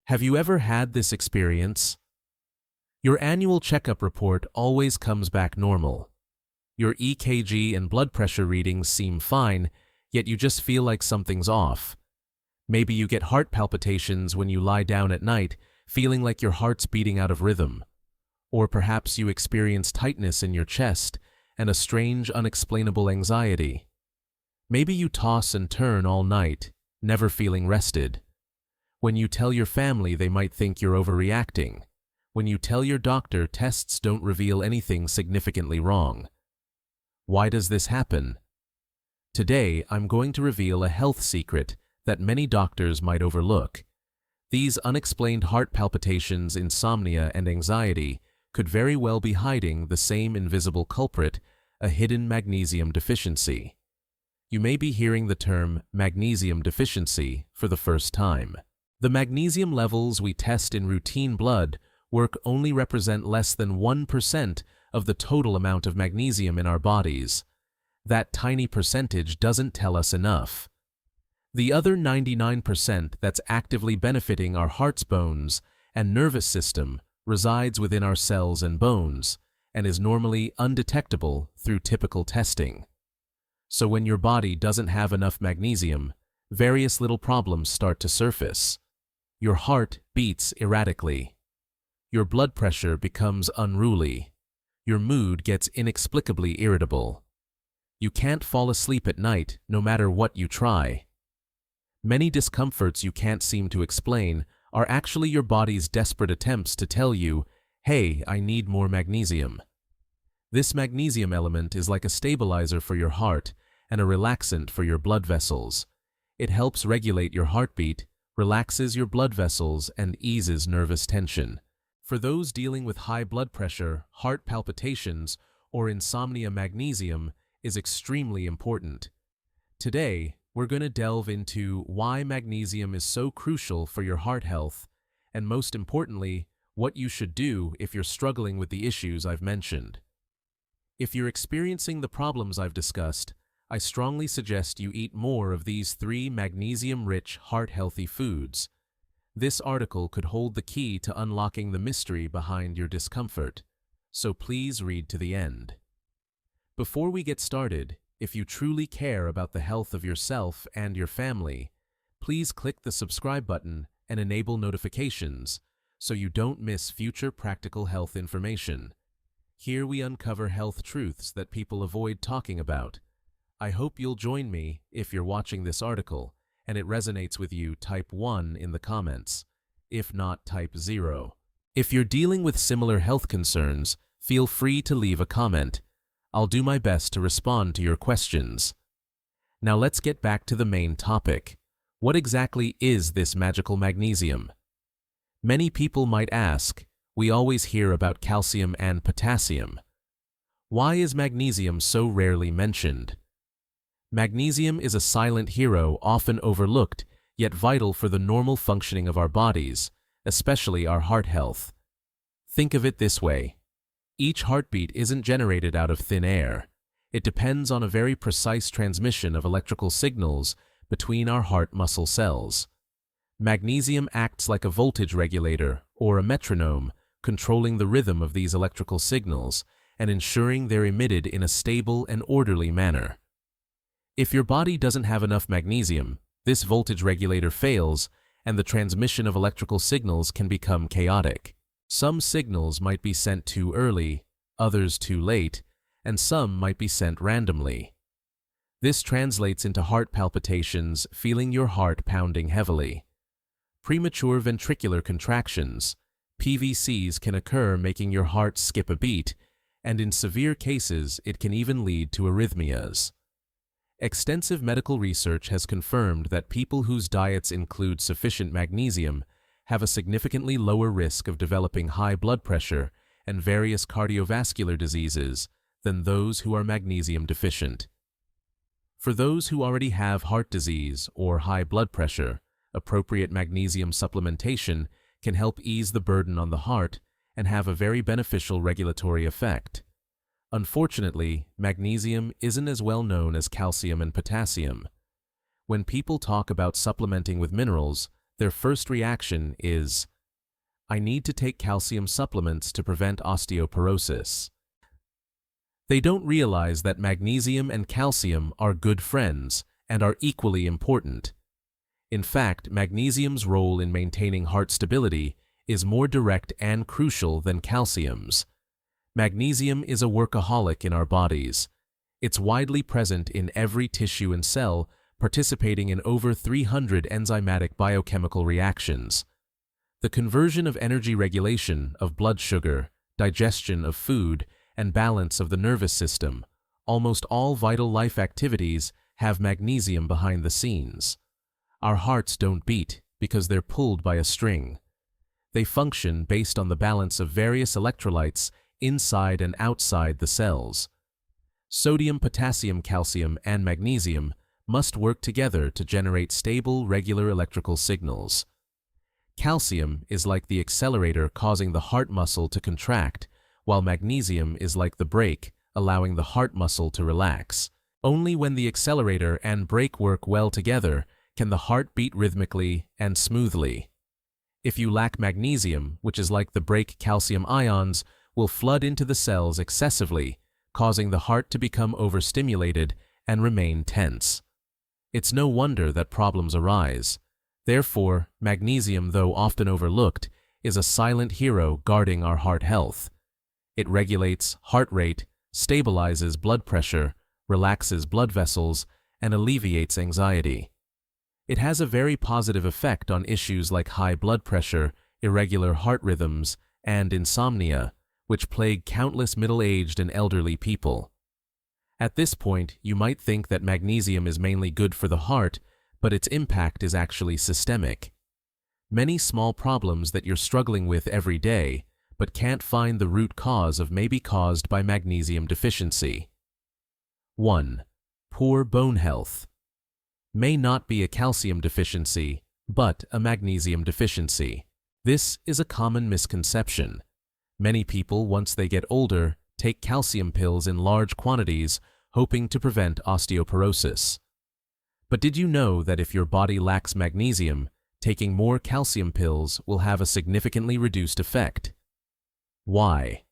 Have you ever had this experience? Your annual checkup report always comes back normal. Your EKG and blood pressure readings seem fine, yet you just feel like something's off. Maybe you get heart palpitations when you lie down at night, feeling like your heart's beating out of rhythm. Or perhaps you experience tightness in your chest and a strange, unexplainable anxiety. Maybe you toss and turn all night, never feeling rested. When you tell your family, they might think you're overreacting. When you tell your doctor, tests don't reveal anything significantly wrong. Why does this happen? Today, I'm going to reveal a health secret that many doctors might overlook. These unexplained heart palpitations, insomnia, and anxiety could very well be hiding the same invisible culprit, a hidden magnesium deficiency. You may be hearing the term magnesium deficiency for the first time. The magnesium levels we test in routine blood work only represent less than 1% of the total amount of magnesium in our bodies. That tiny percentage doesn't tell us enough. The other 99% that's actively benefiting our heart's bones and nervous system resides within our cells and bones and is normally undetectable through typical testing. So when your body doesn't have enough magnesium, various little problems start to surface. Your heart beats erratically. Your blood pressure becomes unruly. Your mood gets inexplicably irritable. You can't fall asleep at night no matter what you try. Many discomforts you can't seem to explain are actually your body's desperate attempts to tell you, hey, I need more magnesium. This magnesium element is like a stabilizer for your heart and a relaxant for your blood vessels. It helps regulate your heartbeat, relaxes your blood vessels, and eases nervous tension. For those dealing with high blood pressure, heart palpitations, or insomnia, magnesium is extremely important. Today, we're going to delve into why magnesium is so crucial for your heart health, and most importantly, what you should do if you're struggling with the issues I've mentioned. If you're experiencing the problems I've discussed, I strongly suggest you eat more of these 3 magnesium-rich, heart-healthy foods. This article could hold the key to unlocking the mystery behind your discomfort, so please read to the end. Before we get started, if you truly care about the health of yourself and your family, please click the subscribe button and enable notifications so you don't miss future practical health information. Here we uncover health truths that people avoid talking about. I hope you'll join me. If you're watching this article and it resonates with you, type 1 in the comments. If not, type 0. If you're dealing with similar health concerns, feel free to leave a comment. I'll do my best to respond to your questions. Now let's get back to the main topic. What exactly is this magical magnesium? Many people might ask, we always hear about calcium and potassium. Why is magnesium so rarely mentioned? Magnesium is a silent hero, often overlooked, yet vital for the normal functioning of our bodies, especially our heart health. Think of it this way. Each heartbeat isn't generated out of thin air. It depends on a very precise transmission of electrical signals between our heart muscle cells. Magnesium acts like a voltage regulator or a metronome, controlling the rhythm of these electrical signals and ensuring they're emitted in a stable and orderly manner. If your body doesn't have enough magnesium, this voltage regulator fails and the transmission of electrical signals can become chaotic. Some signals might be sent too early, others too late, and some might be sent randomly. This translates into heart palpitations, feeling your heart pounding heavily. Premature ventricular contractions, PVCs, can occur, making your heart skip a beat, and in severe cases, it can even lead to arrhythmias. Extensive medical research has confirmed that people whose diets include sufficient magnesium have a significantly lower risk of developing high blood pressure and various cardiovascular diseases than those who are magnesium deficient. For those who already have heart disease or high blood pressure, appropriate magnesium supplementation can help ease the burden on the heart and have a very beneficial regulatory effect. Unfortunately, magnesium isn't as well known as calcium and potassium. When people talk about supplementing with minerals, their first reaction is, "I need to take calcium supplements to prevent osteoporosis." They don't realize that magnesium and calcium are good friends and are equally important. In fact, magnesium's role in maintaining heart stability is more direct and crucial than calcium's. Magnesium is a workaholic in our bodies. It's widely present in every tissue and cell, participating in over 300 enzymatic biochemical reactions. The conversion of energy regulation of blood sugar, digestion of food, and balance of the nervous system, almost all vital life activities have magnesium behind the scenes. Our hearts don't beat because they're pulled by a string. They function based on the balance of various electrolytes inside and outside the cells. Sodium, potassium, calcium, and magnesium must work together to generate stable, regular electrical signals. Calcium is like the accelerator causing the heart muscle to contract, while magnesium is like the brake, allowing the heart muscle to relax. Only when the accelerator and brake work well together can the heart beat rhythmically and smoothly. If you lack magnesium, which is like the brake, calcium ions will flood into the cells excessively, causing the heart to become overstimulated and remain tense. It's no wonder that problems arise. Therefore, magnesium, though often overlooked, is a silent hero guarding our heart health. It regulates heart rate, stabilizes blood pressure, relaxes blood vessels, and alleviates anxiety. It has a very positive effect on issues like high blood pressure, irregular heart rhythms, and insomnia, which plague countless middle-aged and elderly people. At this point, you might think that magnesium is mainly good for the heart, but its impact is actually systemic. Many small problems that you're struggling with every day, but can't find the root cause of may be caused by magnesium deficiency. 1. Poor bone health. May not be a calcium deficiency, but a magnesium deficiency. This is a common misconception. Many people, once they get older, take calcium pills in large quantities, hoping to prevent osteoporosis. But did you know that if your body lacks magnesium, taking more calcium pills will have a significantly reduced effect? Why?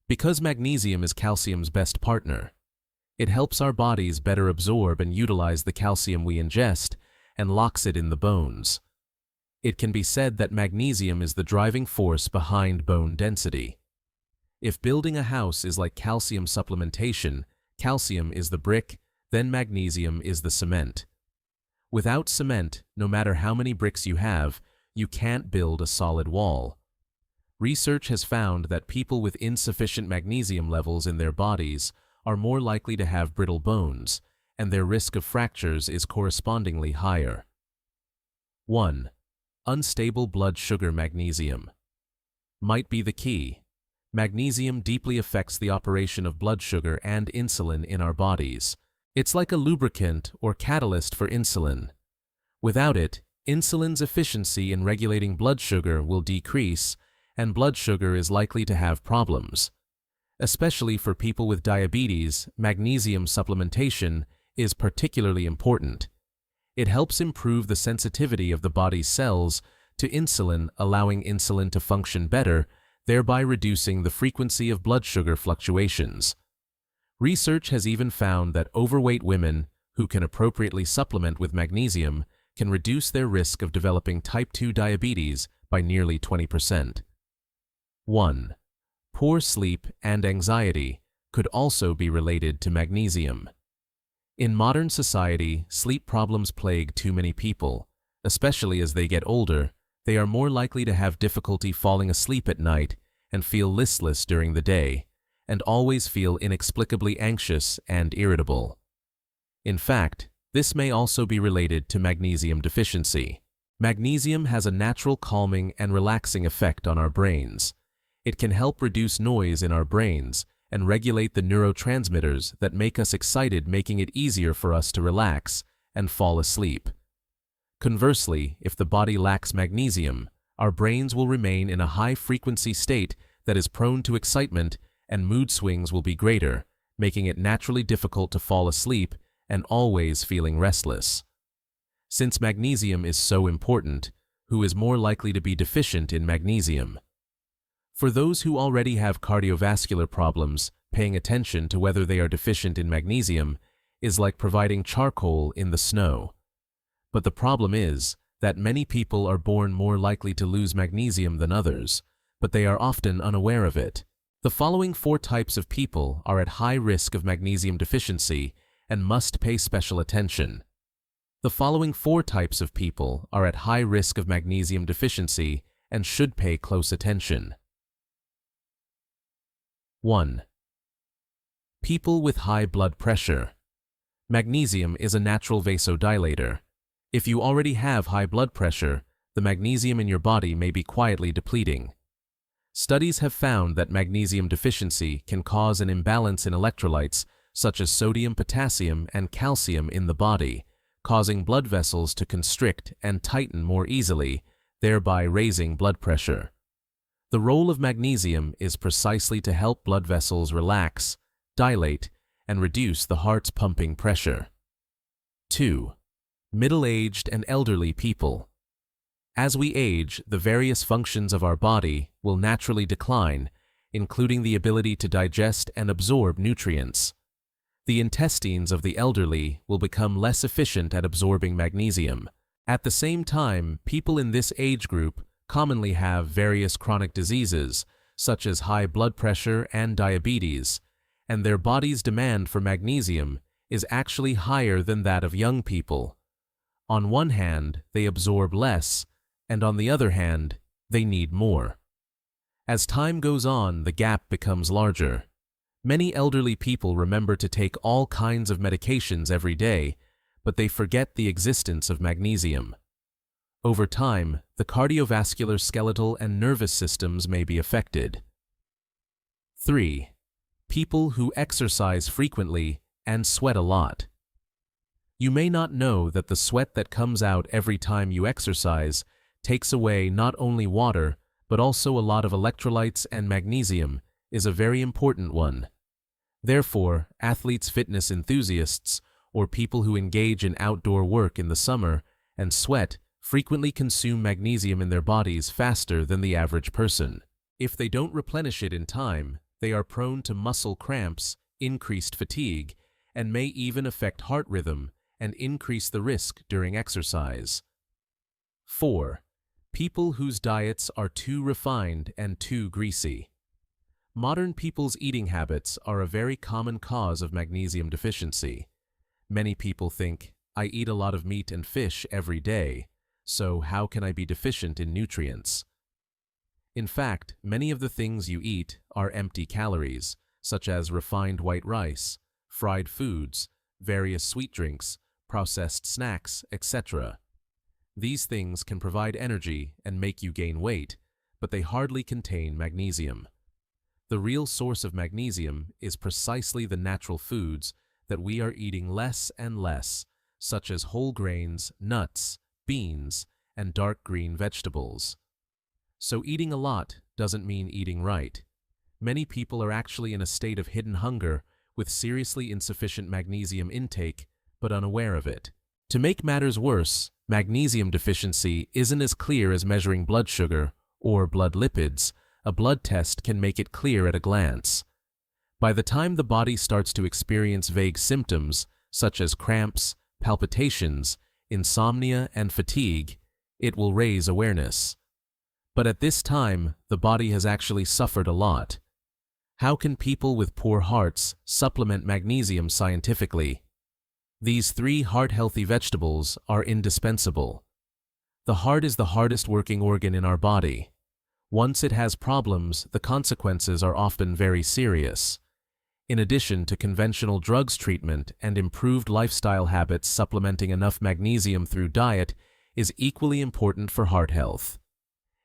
Because magnesium is calcium's best partner. It helps our bodies better absorb and utilize the calcium we ingest and locks it in the bones. It can be said that magnesium is the driving force behind bone density. If building a house is like calcium supplementation, calcium is the brick, then magnesium is the cement. Without cement, no matter how many bricks you have, you can't build a solid wall. Research has found that people with insufficient magnesium levels in their bodies are more likely to have brittle bones, and their risk of fractures is correspondingly higher. 1. Unstable blood sugar. Magnesium might be the key. Magnesium deeply affects the operation of blood sugar and insulin in our bodies. It's like a lubricant or catalyst for insulin. Without it, insulin's efficiency in regulating blood sugar will decrease, and blood sugar is likely to have problems. Especially for people with diabetes, magnesium supplementation is particularly important. It helps improve the sensitivity of the body's cells to insulin, allowing insulin to function better, thereby reducing the frequency of blood sugar fluctuations. Research has even found that overweight women who can appropriately supplement with magnesium can reduce their risk of developing type 2 diabetes by nearly 20%. 1. Poor sleep and anxiety could also be related to magnesium. In modern society, sleep problems plague too many people. Especially as they get older, they are more likely to have difficulty falling asleep at night and feel listless during the day, and always feel inexplicably anxious and irritable. In fact, this may also be related to magnesium deficiency. Magnesium has a natural calming and relaxing effect on our brains. It can help reduce noise in our brains and regulate the neurotransmitters that make us excited, making it easier for us to relax and fall asleep. Conversely, if the body lacks magnesium, our brains will remain in a high-frequency state that is prone to excitement, and mood swings will be greater, making it naturally difficult to fall asleep and always feeling restless. Since magnesium is so important, who is more likely to be deficient in magnesium. For those who already have cardiovascular problems, paying attention to whether they are deficient in magnesium is like providing charcoal in the snow. But the problem is that many people are born more likely to lose magnesium than others, but they are often unaware of it. The following 4 types of people are at high risk of magnesium deficiency and must pay special attention. The following 4 types of people are at high risk of magnesium deficiency and should pay close attention. 1. People with high blood pressure. Magnesium is a natural vasodilator. If you already have high blood pressure, the magnesium in your body may be quietly depleting. Studies have found that magnesium deficiency can cause an imbalance in electrolytes such as sodium, potassium, and calcium in the body, causing blood vessels to constrict and tighten more easily, thereby raising blood pressure. The role of magnesium is precisely to help blood vessels relax, dilate, and reduce the heart's pumping pressure. 2. Middle-aged and elderly people. As we age, the various functions of our body will naturally decline, including the ability to digest and absorb nutrients. The intestines of the elderly will become less efficient at absorbing magnesium. At the same time, people in this age group commonly have various chronic diseases, such as high blood pressure and diabetes, and their body's demand for magnesium is actually higher than that of young people. On one hand, they absorb less, and on the other hand, they need more. As time goes on, the gap becomes larger. Many elderly people remember to take all kinds of medications every day, but they forget the existence of magnesium. Over time, the cardiovascular, skeletal, and nervous systems may be affected. 3. People who exercise frequently and sweat a lot. You may not know that the sweat that comes out every time you exercise takes away not only water, but also a lot of electrolytes, and magnesium is a very important one. Therefore, athletes, fitness enthusiasts, or people who engage in outdoor work in the summer and sweat frequently consume magnesium in their bodies faster than the average person. If they don't replenish it in time, they are prone to muscle cramps, increased fatigue, and may even affect heart rhythm and increase the risk during exercise. 4. People whose diets are too refined and too greasy. Modern people's eating habits are a very common cause of magnesium deficiency. Many people think, I eat a lot of meat and fish every day, so how can I be deficient in nutrients? In fact, many of the things you eat are empty calories, such as refined white rice, fried foods, various sweet drinks, processed snacks, etc. These things can provide energy and make you gain weight, but they hardly contain magnesium. The real source of magnesium is precisely the natural foods that we are eating less and less, such as whole grains, nuts, beans, and dark green vegetables. So eating a lot doesn't mean eating right. Many people are actually in a state of hidden hunger with seriously insufficient magnesium intake, but unaware of it. To make matters worse, magnesium deficiency isn't as clear as measuring blood sugar or blood lipids. A blood test can make it clear at a glance. By the time the body starts to experience vague symptoms, such as cramps, palpitations, insomnia, and fatigue, it will raise awareness. But at this time, the body has actually suffered a lot. How can people with poor hearts supplement magnesium scientifically? These 3 heart-healthy vegetables are indispensable. The heart is the hardest working organ in our body. Once it has problems, the consequences are often very serious. In addition to conventional drugs treatment and improved lifestyle habits, supplementing enough magnesium through diet is equally important for heart health.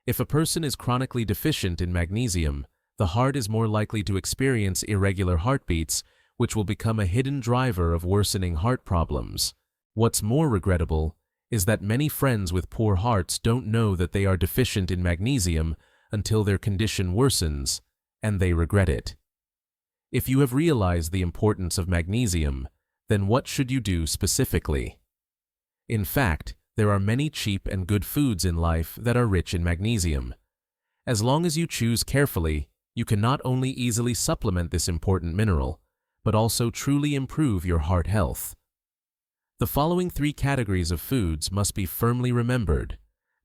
If a person is chronically deficient in magnesium, the heart is more likely to experience irregular heartbeats, which will become a hidden driver of worsening heart problems. What's more regrettable is that many friends with poor hearts don't know that they are deficient in magnesium until their condition worsens, and they regret it. If you have realized the importance of magnesium, then what should you do specifically? In fact, There are many cheap and good foods in life that are rich in magnesium. As long as you choose carefully, you can not only easily supplement this important mineral, but also truly improve your heart health. The following 3 categories of foods must be firmly remembered.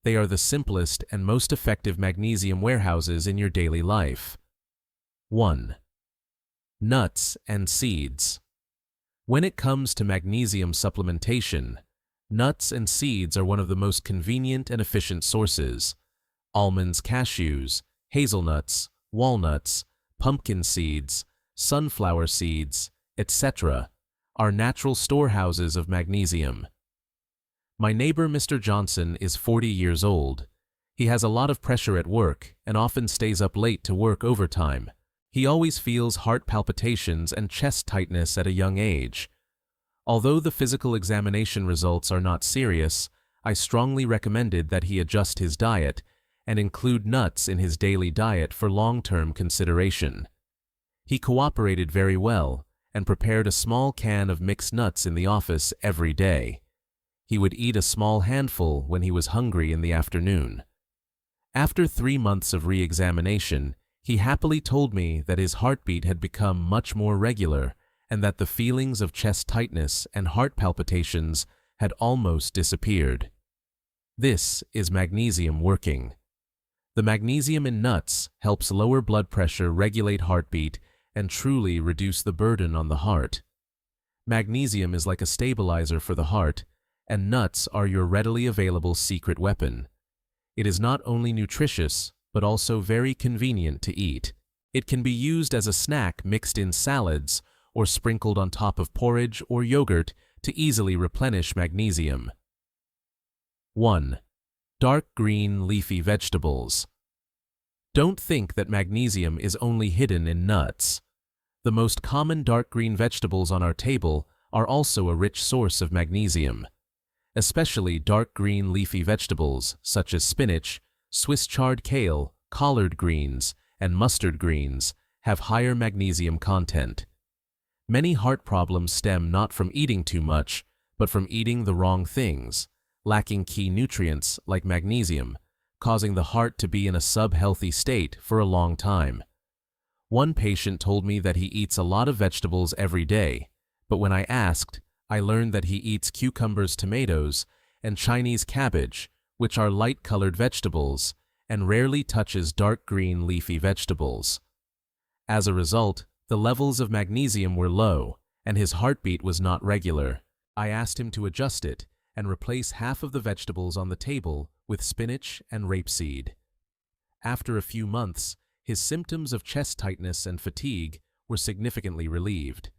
They are the simplest and most effective magnesium warehouses in your daily life. 1. Nuts and seeds. When it comes to magnesium supplementation, nuts and seeds are one of the most convenient and efficient sources. Almonds, cashews, hazelnuts, walnuts, pumpkin seeds, sunflower seeds, etc. are natural storehouses of magnesium. My neighbor Mr. Johnson is 40 years old. He has a lot of pressure at work and often stays up late to work overtime. He always feels heart palpitations and chest tightness at a young age. Although the physical examination results are not serious, I strongly recommended that he adjust his diet and include nuts in his daily diet for long-term consideration. He cooperated very well and prepared a small can of mixed nuts in the office every day. He would eat a small handful when he was hungry in the afternoon. After 3 months of re-examination, he happily told me that his heartbeat had become much more regular and that the feelings of chest tightness and heart palpitations had almost disappeared. This is magnesium working. The magnesium in nuts helps lower blood pressure, regulate heartbeat, and truly reduce the burden on the heart. Magnesium is like a stabilizer for the heart, and nuts are your readily available secret weapon. It is not only nutritious, but also very convenient to eat. It can be used as a snack mixed in salads or sprinkled on top of porridge or yogurt to easily replenish magnesium. 1. Dark green leafy vegetables. Don't think that magnesium is only hidden in nuts. The most common dark green vegetables on our table are also a rich source of magnesium. Especially dark green leafy vegetables such as spinach, Swiss chard kale, collard greens, and mustard greens have higher magnesium content. Many heart problems stem not from eating too much, but from eating the wrong things, lacking key nutrients like magnesium, causing the heart to be in a sub-healthy state for a long time. One patient told me that he eats a lot of vegetables every day, but when I asked, I learned that he eats cucumbers, tomatoes, and Chinese cabbage, which are light-colored vegetables, and rarely touches dark green leafy vegetables. As a result, the levels of magnesium were low, and his heartbeat was not regular. I asked him to adjust it and replace half of the vegetables on the table with spinach and rapeseed. After a few months, his symptoms of chest tightness and fatigue were significantly relieved.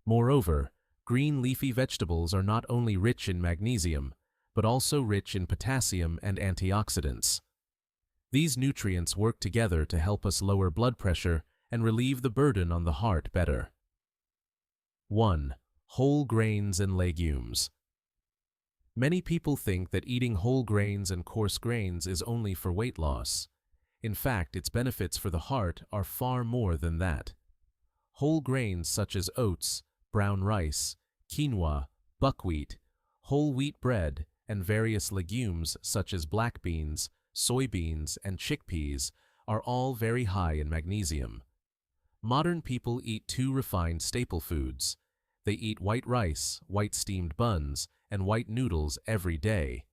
Moreover, green leafy vegetables are not only rich in magnesium, but also rich in potassium and antioxidants. These nutrients work together to help us lower blood pressure and relieve the burden on the heart better. 1. Whole grains and legumes. Many people think that eating whole grains and coarse grains is only for weight loss. In fact, its benefits for the heart are far more than that. Whole grains such as oats, brown rice, quinoa, buckwheat, whole wheat bread, and various legumes such as black beans, soybeans, and chickpeas are all very high in magnesium. Modern people eat 2 refined staple foods. They eat white rice, white steamed buns, and white noodles every day.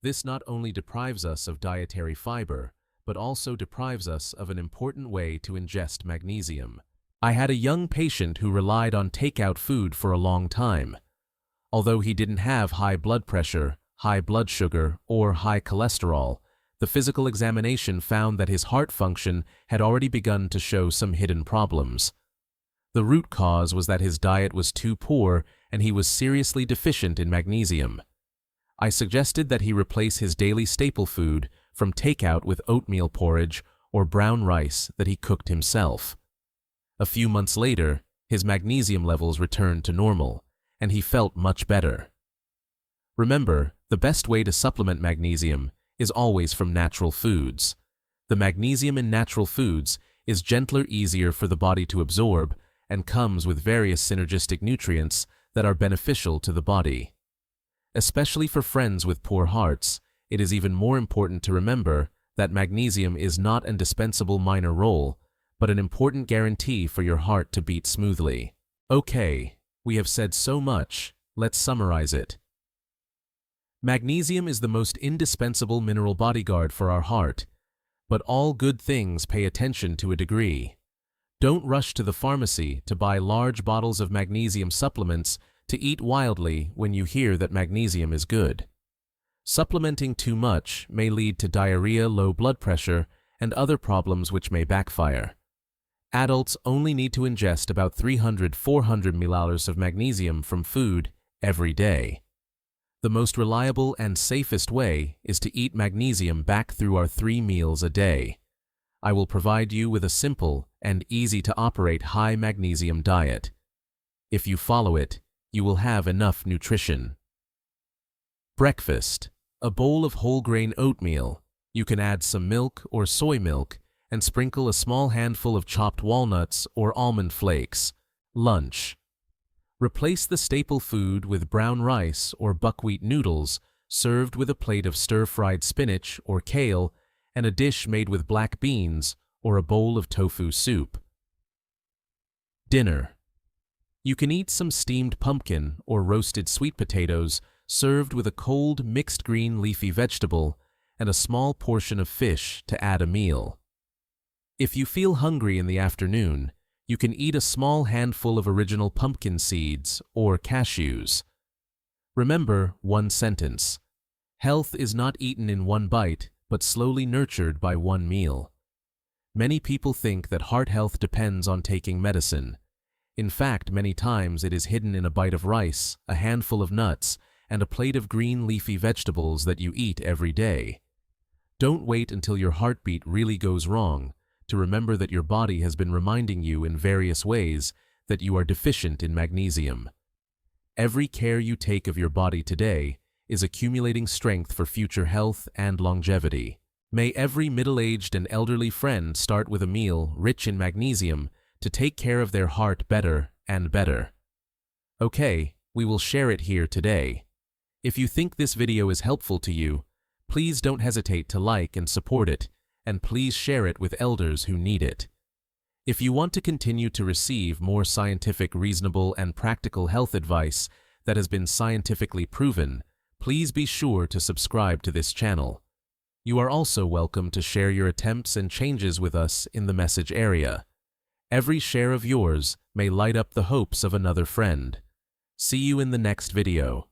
This not only deprives us of dietary fiber, but also deprives us of an important way to ingest magnesium. I had a young patient who relied on takeout food for a long time. Although he didn't have high blood pressure, high blood sugar, or high cholesterol, the physical examination found that his heart function had already begun to show some hidden problems. The root cause was that his diet was too poor and he was seriously deficient in magnesium. I suggested that he replace his daily staple food from takeout with oatmeal porridge or brown rice that he cooked himself. A few months later, his magnesium levels returned to normal, and he felt much better. Remember, the best way to supplement magnesium is always from natural foods. The magnesium in natural foods is gentler, easier for the body to absorb, and comes with various synergistic nutrients that are beneficial to the body. Especially for friends with poor hearts, it is even more important to remember that magnesium is not an indispensable minor role, but an important guarantee for your heart to beat smoothly. Okay, we have said so much, let's summarize it. Magnesium is the most indispensable mineral bodyguard for our heart, but all good things pay attention to a degree. Don't rush to the pharmacy to buy large bottles of magnesium supplements to eat wildly when you hear that magnesium is good. Supplementing too much may lead to diarrhea, low blood pressure, and other problems which may backfire. Adults only need to ingest about 300–400 milliliters of magnesium from food every day. The most reliable and safest way is to eat magnesium back through our 3 meals a day. I will provide you with a simple and easy-to-operate high magnesium diet. If you follow it, you will have enough nutrition. Breakfast: a bowl of whole grain oatmeal. You can add some milk or soy milk and sprinkle a small handful of chopped walnuts or almond flakes. Lunch: replace the staple food with brown rice or buckwheat noodles served with a plate of stir-fried spinach or kale and a dish made with black beans or a bowl of tofu soup. Dinner: you can eat some steamed pumpkin or roasted sweet potatoes served with a cold mixed green leafy vegetable and a small portion of fish to add a meal. If you feel hungry in the afternoon, you can eat a small handful of original pumpkin seeds or cashews. Remember one sentence: health is not eaten in one bite, but slowly nurtured by one meal. Many people think that heart health depends on taking medicine. In fact, many times it is hidden in a bite of rice, a handful of nuts, and a plate of green leafy vegetables that you eat every day. Don't wait until your heartbeat really goes wrong to remember that your body has been reminding you in various ways that you are deficient in magnesium. Every care you take of your body today is accumulating strength for future health and longevity. May every middle-aged and elderly friend start with a meal rich in magnesium to take care of their heart better and better. Okay, we will share it here today. If you think this video is helpful to you, please don't hesitate to like and support it, and please share it with elders who need it. If you want to continue to receive more scientific, reasonable, and practical health advice that has been scientifically proven, please be sure to subscribe to this channel. You are also welcome to share your attempts and changes with us in the message area. Every share of yours may light up the hopes of another friend. See you in the next video.